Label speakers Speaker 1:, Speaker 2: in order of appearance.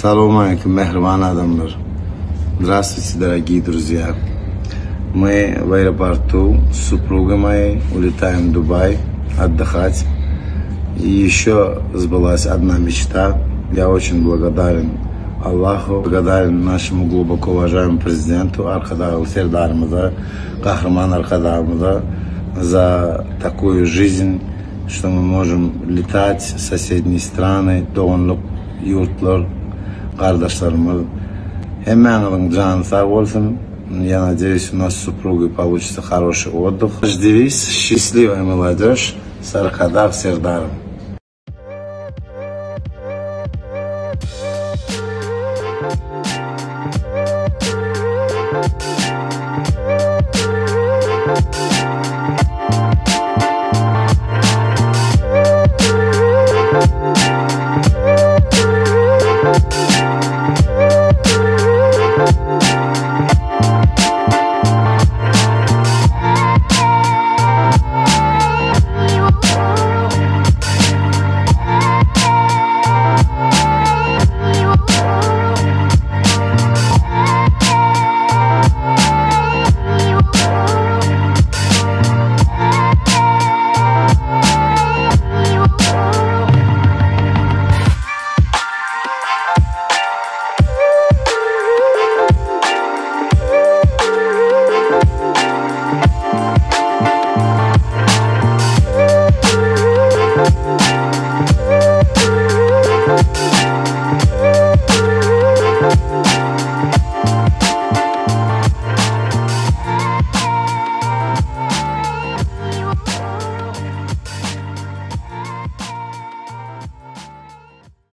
Speaker 1: Салам алейкум, мехрибан адамдар. Здравствуйте, дорогие друзья. Мы в аэропорту с супругой моей улетаем в Дубай отдыхать. И еще сбылась одна мечта. Я очень благодарен Аллаху, благодарен нашему глубоко уважаемому президенту Аркадару Сердармада, Кахраман Аркадармада, за такую жизнь, что мы можем летать в соседние страны, doğunluk yurtlar, kardeşlerimiz. Hemen canı sağ olsun. Я надеюсь, у нас с супругой получится хороший отдых. Девиз: счастливая молодежь с Аркадар Сердаром.